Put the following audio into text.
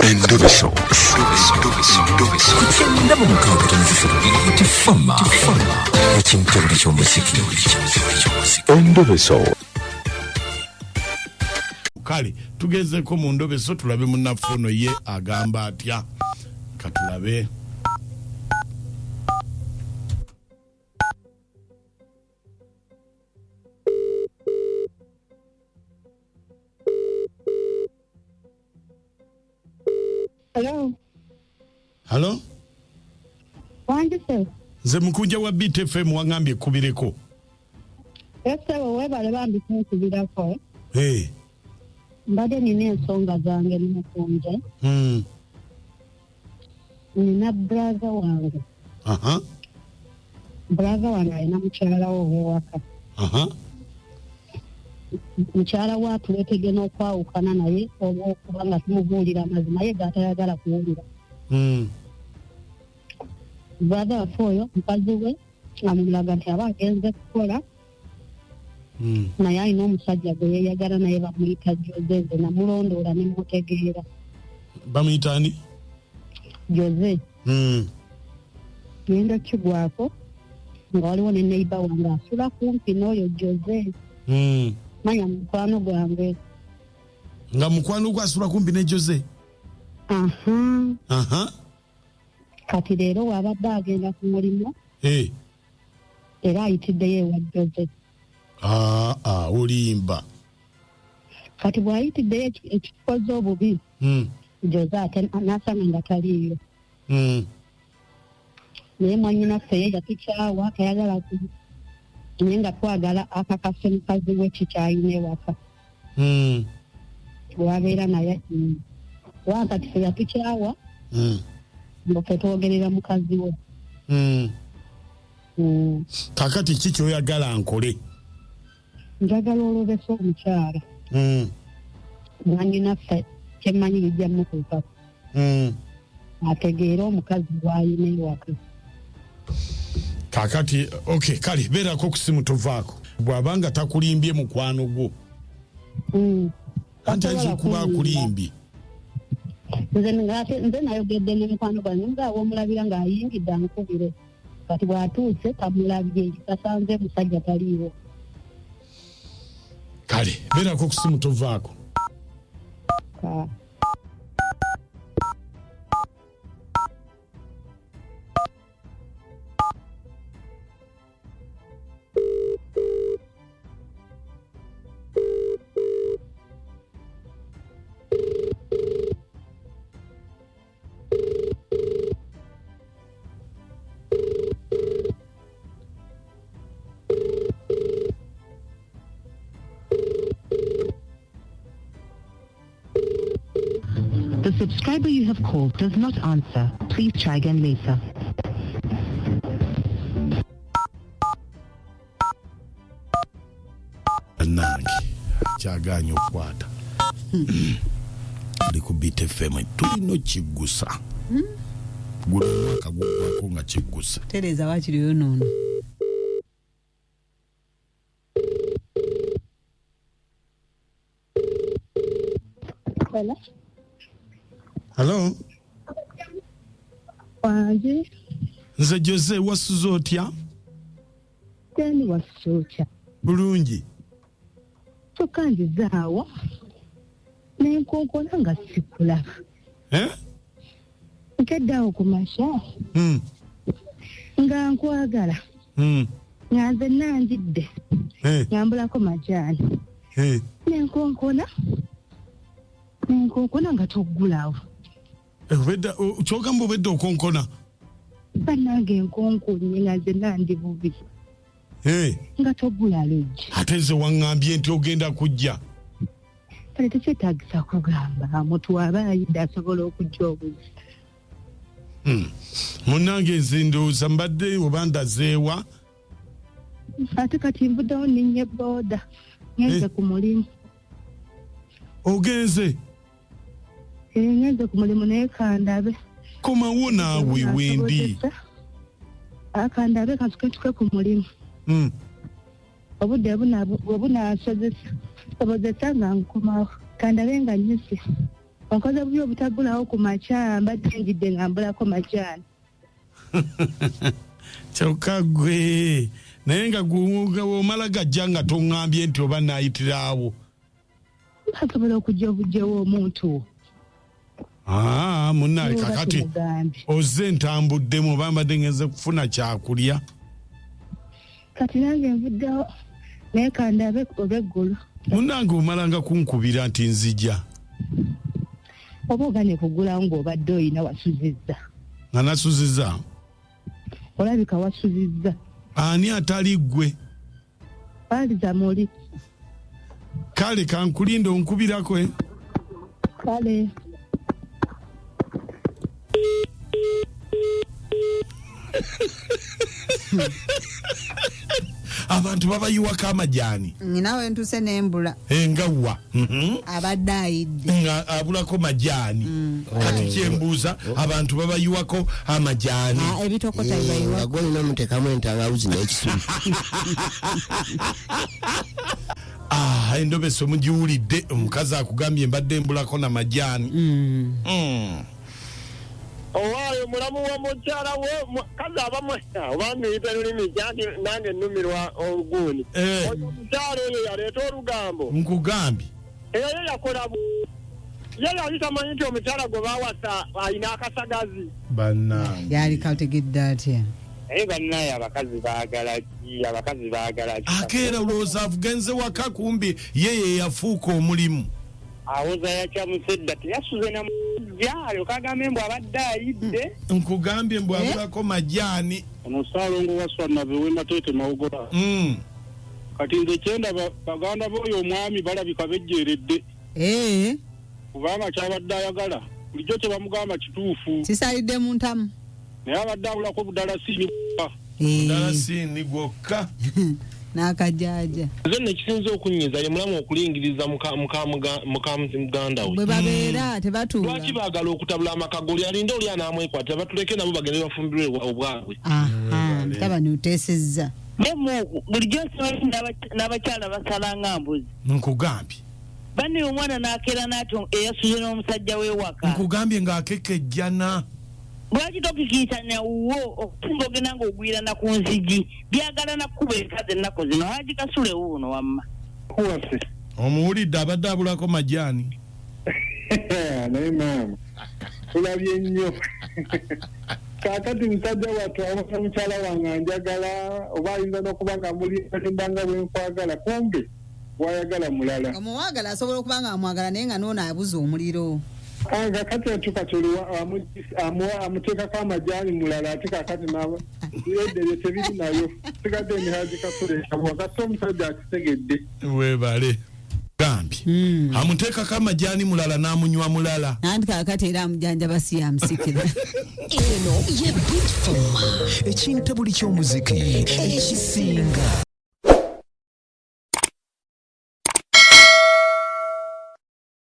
Endobeso. Kugenda mu mukaaga tifama ekintu buli ky'omuziki. Endobeso. Kale tugezeko mu Ndobeso tulabe munnafuno ye agamba atya. Katulabe. Hello? Wangi se? Nze Mukunja wa BTFM wangambye kubireko. Ese webale bambi kunkubirako. Hey. Mbadde nina ensonga zange ne Mukunja. Nina brother wange. Brother wange alina mukyala we ow'ewaka. Mukyala we atuleetegena okwawukana naye olw'okuba nga tumubuulira amazima ye g'atayagala kuwulira. Brother waffe oyo mukazi we amulaga nti aba agenze kukola naye alina omusajja gwe yeeyagala naye bamuyita Jose. Namulondoola ne mutegeera. Bamuyita ani? Jose. Genda kigwako nga waliwo ne neighbor wange asula kumpi n'oyo Jose. Manya mukwano gwange. Nga mukwano gwe asula kumpi ne Jose? Kati leero wabadde agenda ku mulimu. Era ayitiddeyo ewa Jose. Olimba. Kati bw'ayitiddeyo ekikoze obubi. Jose ate n'asanga nga taliiyo. Naye mwannyinaffe ye yatukyawa tayagala naye nga twagala akakase mukazi we kikyayina ewaka. Bwabeera naye wakati fe yatukyawa mboke twogerera mukazi we. Kakati ki kyoyagala nkole? Njagala olobesa omukyala. Mwannyinaffe kyemmanyi bijja mutuukako. Ategeera omukazi gw'ayina ewaka. Kakati okay kale beerako ku simu tovaako. Bw'abanga takulimbye mukwano gwo. Anti ayinza kuba akulimbye. Nze nayogedde ne mukwano gwange ng'awo omulabira ng'ayingidde ankubire. Kati bw'atuuse tamulabye tasanze musajja taliiwo. Kale beerako ku simu tovaako. The subscriber you have called does not answer. Please try again later. Nange kyagaanye okukwata. Ali ku BTFM tulina kiggusa. Guno mwaka gugwako nga kiggusa. Tereza wakiriyo noono. Hello? Wangi? Nze Jose wasuze otya? Teni wasuucha. Bulungi. Tukanjizaawo. Nenkonkona nga sikulaba. Nkeddawo ku masha. Nga nkwagala. Nga nze nanjidde. Nyambulako Majani. Nenkonkona nga toggulawo. Kyogamba obedde okonkona? Bannange enkonkonye nga nze nandi bubi. Nga toggula lujja. Ate nze waŋŋambye nti ogenda kujja. Kale tekyetaagisa kugamba mutu aba ayidde asobola okujja obuzi. Munnange nze ndowooza mbadde oba ndazeewa. Ate kati nvuddewo ninnya booda. Ngenze ku mulimu. Ogenze? Ngenze ku mulimu naye kandabe. Komawo naawe wendi. Kandabe katuke ku mulimu. Obudde obunaasobozesa nga nkomawo. Kandabe nga nnyise Wakoze bubi obutagulawo ku makya mbadde njidde nga mbulako Majani. Kyokka gwe naye nga omala gajja nga toŋŋambye nti oba naayitirawo. Asobola okujja obujjewo omuntu. Munnaye kakati ozze ntambuddemu oba mbadde ngenze kufuna kyakulya. Kati nange nvuddewo naye kandabe olw'eggulu. Munnange omalanga kunkubira nti nzija. Oba oganye kugulawo ng'obadde oyina wasuzizza. Nga nasuzizza? Olabika wasuzizza. Ani atali ggwe? Baaliza muli. Kale kankulinde onkubirako. Kale. Abantu babayiwako amajani. Ninawe ntuse n'embula. Engawa. Abadde ayidde. Nga abulako majani. Kati kyembuuza abantu babayiwako amajani. Ebitokota bibayiwako. Nga gwolina mutekamu entangawuzi n'ekisubi. Endobeso mugiwulidde omukazi akugambye mbadde mbulako na majani. Owayo mulamu wa mukyala we kazi abamwe obamuyita lulimi kyandi nange nnumirwa oluguuni. Omukyala oyo yaleeta olugambo. Nkugambye. Eyo yakola ye yali tamanyi nti omukyala gwe bawasa alina akasagazi. Bannange. Yali kategedde atya? Naye bannaye abakazi baagala ki? Abakazi baagala ki? Akeera olowooza avugenze waka kumbi ye yafuuka omulimu. Awoza yakyamusedda teyasuze na mujjalo kagambye mbu abadde ayidde. Nkugambye mbu abulako majani. Ono Ssaalongo waswana bewema tete mawugola. Kati nze kyenda baganda b'oyo omwami balabika bejjeeredde. Kubanga kyabadde ayagala bulijjo tebamugamba kituufu. Kisalidde mu ntamu. Naye abadde abulako budalasini bwokka. Budalasini gwokka. N'akajaja. Nze nekisinza okunnyiza ye mulamu okulingiriza muganda we. Bwe babeera tebatuula. Lwaki baagala okutabula amakagoli alinde oli anaamwekwata batuleke nabo bagende bafumbirwe obwabwe. Taba n'oteesezza. Bulijjo n'abakyala basalanga mbuzi. Nkugambye. Banne omwana n'akeera n'ati eyasuze n'omusajja w'ewaka. Nkugambye ng'akekejjana. Lwaki tokikiisanya wuwo okusinga ogenda ng'ogwirana ku nzigi byagala nakkuba enkazi ennaku zino Haji Kasule wuuno wamma. Kuwase. Omuwulidde abadde abulako majani. Naye maama tulabye nnyo. Kaakati musajja wattu awasa mukyala wange njagala oba ayinza n'okuba nga mulimbanga bwe nkwagala kumbe wayagala mulala. Omuwagala asobola okuba nga amwagala naye nga n'ono abuza omuliro. Anga kati atukatoliwa amuteekako amajani mulala ate kakati naba edde tebiri nayo sigadde ni Haji Kasule wakati omusajja akitegedde. Weebale gambye amuteekako amajani mulala n'amunywa mulala. Nanti kakati era amujanjaba si yamusikira. Eno ye Bafumbo ekintabuli ky'omuziki ekisinga.